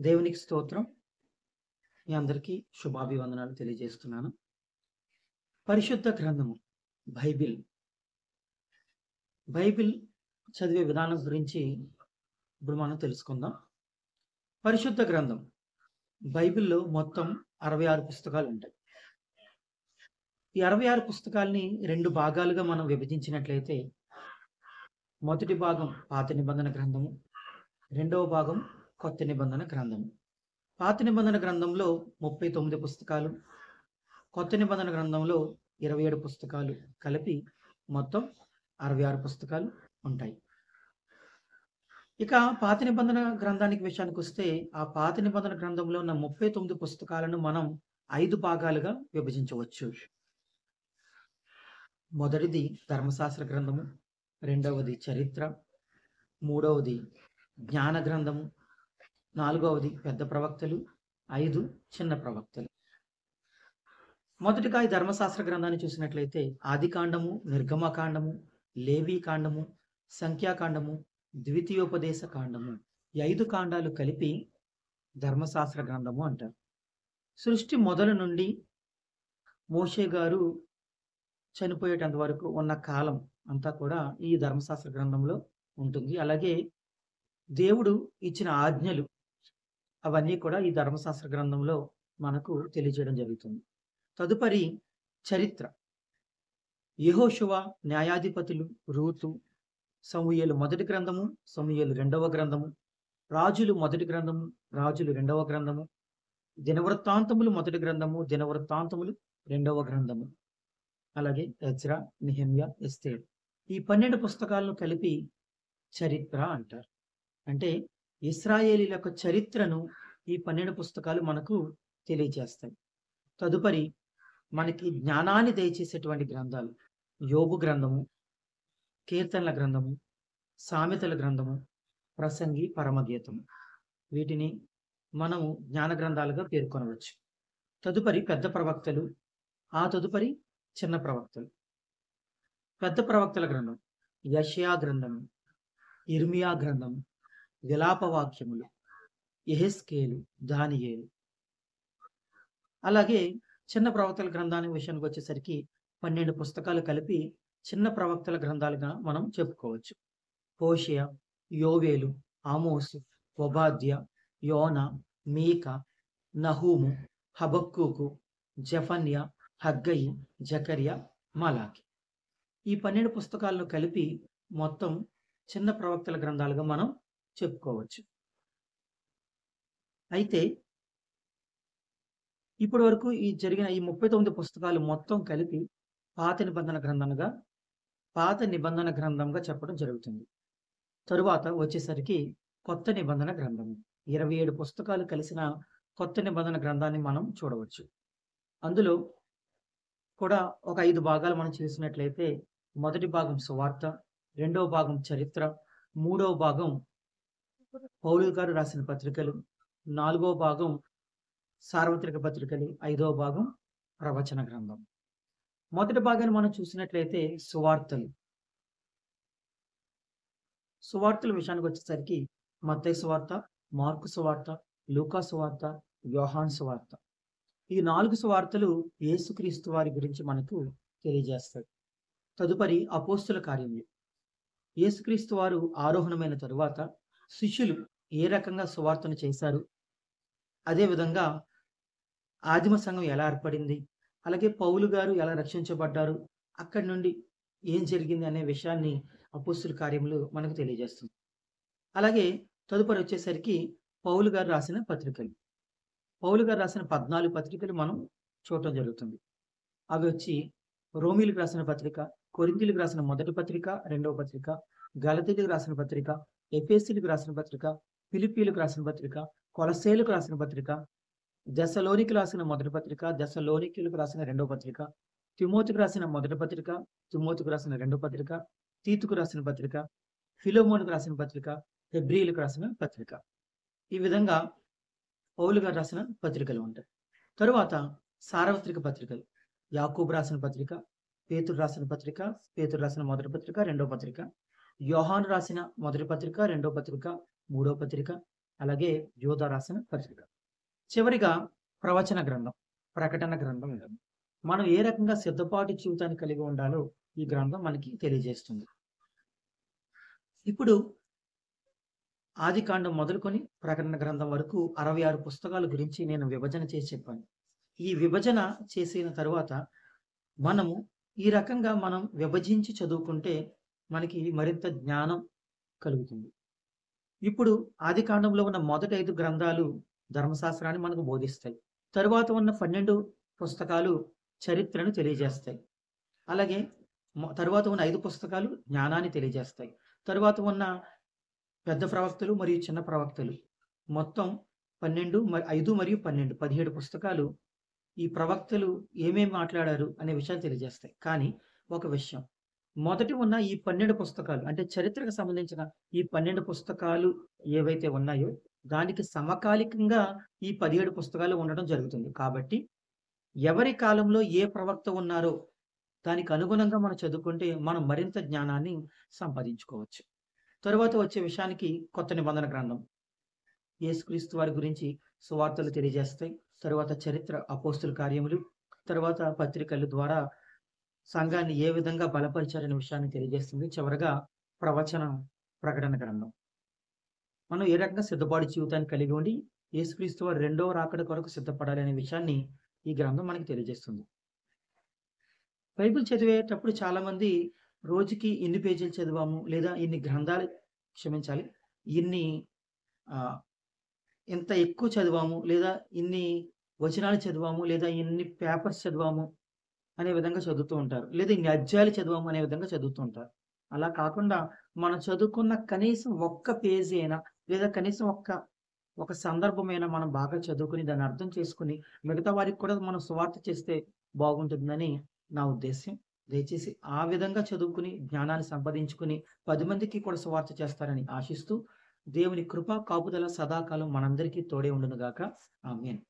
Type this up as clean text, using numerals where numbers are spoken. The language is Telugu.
దేవునికి స్తోత్రం. మీ అందరికీ శుభాభివందనాలు తెలియజేస్తున్నాను. పరిశుద్ధ గ్రంథము బైబిల్. బైబిల్ చదివే విధానం గురించి ఇప్పుడు మనం తెలుసుకుందాం. పరిశుద్ధ గ్రంథం బైబిల్‌లో మొత్తం 66 పుస్తకాలు ఉంటాయి. ఈ 66 పుస్తకాల్ని 2 భాగాలుగా మనం విభజించినట్లయితే మొదటి భాగం పాత నిబంధన గ్రంథము, రెండవ భాగం కొత్త నిబంధన గ్రంథము. పాత నిబంధన గ్రంథంలో 39 పుస్తకాలు, కొత్త నిబంధన గ్రంథంలో 27 పుస్తకాలు కలిపి మొత్తం 66 పుస్తకాలు ఉంటాయి. ఇక పాత నిబంధన గ్రంథానికి విషయానికొస్తే, ఆ పాత నిబంధన గ్రంథంలో ఉన్న 39 పుస్తకాలను మనం 5 భాగాలుగా విభజించవచ్చు. మొదటిది ధర్మశాస్త్ర గ్రంథము, రెండవది చరిత్ర, మూడవది జ్ఞాన గ్రంథము, నాలుగవది పెద్ద ప్రవక్తలు, 5 చిన్న ప్రవక్తలు. మొదటిగా ఈ ధర్మశాస్త్ర గ్రంథాన్ని చూసినట్లయితే ఆదికాండము, నిర్గమకాండము, లేవీ కాండము, సంఖ్యాకాండము, ద్వితీయోపదేశ కాండము, ఈ 5 కాండాలు కలిపి ధర్మశాస్త్ర గ్రంథము అంటారు. సృష్టి మొదలు నుండి మోషే గారు చనిపోయేటంత వరకు ఉన్న కాలం అంతా కూడా ఈ ధర్మశాస్త్ర గ్రంథంలో ఉంటుంది. అలాగే దేవుడు ఇచ్చిన ఆజ్ఞలు అవన్నీ కూడా ఈ ధర్మశాస్త్ర గ్రంథంలో మనకు తెలియజేయడం జరుగుతుంది. తదుపరి చరిత్ర. యెహోషువ, న్యాయాధిపతులు, రూతు, సమూయేలు మొదటి గ్రంథము, సమూయేలు రెండవ గ్రంథము, రాజులు మొదటి గ్రంథము, రాజులు రెండవ గ్రంథము, దినవృత్తాంతములు మొదటి గ్రంథము, దినవృత్తాంతములు రెండవ గ్రంథము, అలాగే ఎజ్రా, నెహెమ్యా, ఎస్తేరు, ఈ 12 పుస్తకాలను కలిపి చరిత్ర అంటారు. అంటే ఇశ్రాయేలీల యొక్క చరిత్రను ఈ 12 పుస్తకాలు మనకు తెలియజేస్తాయి. తదుపరి మనకి జ్ఞానాన్ని దయచేసేటువంటి గ్రంథాలు యోబు గ్రంథము, కీర్తనల గ్రంథము, సామెతల గ్రంథము, ప్రసంగి, పరమగీతము, వీటిని మనము జ్ఞాన గ్రంథాలుగా పేర్కొనవచ్చు. తదుపరి పెద్ద ప్రవక్తలు, ఆ తదుపరి చిన్న ప్రవక్తలు. పెద్ద ప్రవక్తల గ్రంథం యెషయా గ్రంథము, ఇర్మియా గ్రంథము, విలాప వాక్యములు, యెహెజ్కేలు, దానియేలు. అలాగే చిన్న ప్రవక్తల గ్రంథానికి విషయానికి వచ్చేసరికి 12 పుస్తకాలు కలిపి చిన్న ప్రవక్తల గ్రంథాలుగా మనం చెప్పుకోవచ్చు. హోషేయ, యోవేలు, ఆమోసు, ఓబాద్య, యోనా, మీకా, నహూము, హబక్కూకు, జెఫన్య, హగ్గయి, జకర్యా, మలాకి. ఈ 12 పుస్తకాలను కలిపి మొత్తం చిన్న ప్రవక్తల గ్రంథాలుగా మనం చెప్పుకోవచ్చు. అయితే ఇప్పటి వరకు ఈ జరిగిన ఈ 39 పుస్తకాలు మొత్తం కలిపి పాత నిబంధన గ్రంథంగా చెప్పడం జరుగుతుంది. తరువాత వచ్చేసరికి కొత్త నిబంధన గ్రంథము, 27 పుస్తకాలు కలిసిన కొత్త నిబంధన గ్రంథాన్ని మనం చూడవచ్చు. అందులో కూడా ఒక 5 భాగాలు మనం చేసినట్లయితే మొదటి భాగం సువార్త, రెండవ భాగం చరిత్ర, మూడవ భాగం పౌలు గారు రాసిన పత్రికలు, నాలుగవ భాగం సార్వత్రిక పత్రికలు, 5వ భాగం ప్రవచన గ్రంథం. మొదటి భాగాన్ని మనం చూసినట్లయితే సువార్తలు. సువార్తల విషయానికి వచ్చేసరికి మత్తయి సువార్త, మార్కు సువార్త, లూకా సువార్త, యోహాను సువార్త. ఈ 4 సువార్తలు యేసుక్రీస్తు వారి గురించి మనకు తెలియజేస్తాయి. తదుపరి అపోస్తుల కార్యములు. యేసుక్రీస్తు వారు ఆరోహణమైన తరువాత శిష్యులు ఏ రకంగా సువార్తను చేశారు, అదేవిధంగా ఆదిమ సంఘం ఎలా ఏర్పడింది, అలాగే పౌలు గారు ఎలా రక్షించబడ్డారు, అక్కడి నుండి ఏం జరిగింది అనే విషయాన్ని అపోస్తుల కార్యములు మనకు తెలియజేస్తుంది. అలాగే తదుపరి వచ్చేసరికి పౌలు గారు రాసిన పత్రికలు. పౌలు గారు రాసిన 14 పత్రికలు మనం చూడటం జరుగుతుంది. అవి వచ్చి రోమీలకు రాసిన పత్రిక, కొరింథీయులకు రాసిన మొదటి పత్రిక, రెండవ పత్రిక, గలతీయులకు రాసిన పత్రిక, ఎఫెసీయులకు రాసిన పత్రిక, ఫిలిప్పీయులకు రాసిన పత్రిక, కొలస్సీయులకు రాసిన పత్రిక, దెస్సలోనికి రాసిన మొదటి పత్రిక, దెస్సలోనికీయులకు రాసిన రెండవ పత్రిక, తిమోతికి రాసిన మొదటి పత్రిక, తిమోతికి రాసిన రెండవ పత్రిక, తీతుకు రాసిన పత్రిక, ఫిలోమోనుకు రాసిన పత్రిక, హెబ్రీయులకు రాసిన పత్రిక. ఈ విధంగా పౌలు గారు రాసిన పత్రికలు ఉంటాయి. తరువాత సార్వత్రిక పత్రికలు. యాకోబు రాసిన పత్రిక, పేతురు రాసిన పత్రిక, పేతురు రాసిన మొదటి పత్రిక, రెండవ పత్రిక, యోహాను రాసిన మొదటి పత్రిక, రెండవ పత్రిక, మూడవ పత్రిక, అలాగే యోధా రాసిన పత్రిక. చివరిగా ప్రవచన గ్రంథం, ప్రకటన గ్రంథం. మనం ఏ రకంగా సిద్ధపాటు జీవితాన్ని కలిగి ఉండాలో ఈ గ్రంథం మనకి తెలియజేస్తుంది. ఇప్పుడు ఆదికాండం మొదలుకొని ప్రకటన గ్రంథం వరకు 66 పుస్తకాల గురించి నేను విభజన చేసి చెప్పాను. ఈ విభజన చేసిన తరువాత మనము ఈ రకంగా మనం విభజించి చదువుకుంటే మనకి మరింత జ్ఞానం కలుగుతుంది. ఇప్పుడు ఆదికాండంలో ఉన్న మొదటి 5 గ్రంథాలు ధర్మశాస్త్రాన్ని మనకు బోధిస్తాయి. తరువాత ఉన్న 12 పుస్తకాలు చరిత్రను తెలియజేస్తాయి. అలాగే తరువాత ఉన్న 5 పుస్తకాలు జ్ఞానాన్ని తెలియజేస్తాయి. తరువాత ఉన్న పెద్ద ప్రవక్తలు మరియు చిన్న ప్రవక్తలు మొత్తం 5 మరియు 12 17 పుస్తకాలు ఈ ప్రవక్తలు ఏమేమి మాట్లాడారు అనే విషయాలు తెలియజేస్తాయి. కానీ ఒక విషయం, మొదటి ఉన్న ఈ 12 పుస్తకాలు అంటే చరిత్రకు సంబంధించిన ఈ 12 పుస్తకాలు ఏవైతే ఉన్నాయో దానికి సమకాలికంగా ఈ 17 పుస్తకాలు ఉండడం జరుగుతుంది. కాబట్టి ఎవరి కాలంలో ఏ ప్రవక్త ఉన్నారో దానికి అనుగుణంగా మనం చదువుకుంటే మనం మరింత జ్ఞానాన్ని సంపాదించుకోవచ్చు. తరువాత వచ్చే విషయానికి కొత్త నిబంధన గ్రంథం. యేసుక్రీస్తు వారి గురించి సువార్తలు తెలియజేస్తాయి. తరువాత చరిత్ర, అపోస్తుల కార్యములు, తరువాత పత్రికల ద్వారా సంఘాన్ని ఏ విధంగా బలపరిచారనే విషయాన్ని తెలియజేస్తుంది. చివరగా ప్రవచన ప్రకటన గ్రంథం. మనం ఏ రకంగా సిద్ధపాటు జీవితాన్ని కలిగి ఉండి యేసుక్రీస్తు వారి రెండవ రాకడ కొరకు సిద్ధపడాలి అనే విషయాన్ని ఈ గ్రంథం మనకి తెలియజేస్తుంది. బైబిల్ చదివేటప్పుడు చాలా మంది రోజుకి ఇన్ని పేజీలు చదివాము, లేదా ఇన్ని గ్రంథాలు క్షమించాలి ఇన్ని ఇంత ఎక్కువ చదివాము, లేదా ఇన్ని వచనాలు చదివాము, లేదా ఇన్ని పేపర్స్ చదివాము అనే విధంగా చదువుతూ ఉంటారు. లేదా ఇన్ని అధ్యాయాలు చదివాము అనే విధంగా చదువుతూ ఉంటారు. అలా కాకుండా మనం చదువుకున్న కనీసం ఒక్క పేజీ అయినా, లేదా కనీసం ఒక సందర్భమైనా మనం బాగా చదువుకుని దాన్ని అర్థం చేసుకుని మిగతా వారికి కూడా మనం సువార్త చేస్తే బాగుంటుందని నా ఉద్దేశం. దయచేసి ఆ విధంగా చదువుకుని జ్ఞానాన్ని సంపాదించుకుని 10 మందికి కూడా సువార్త చేస్తారని ఆశిస్తూ దేవుని కృప కాపుదల సదాకాలం మనందరికీ తోడే ఉండును గాక. ఆమేన్.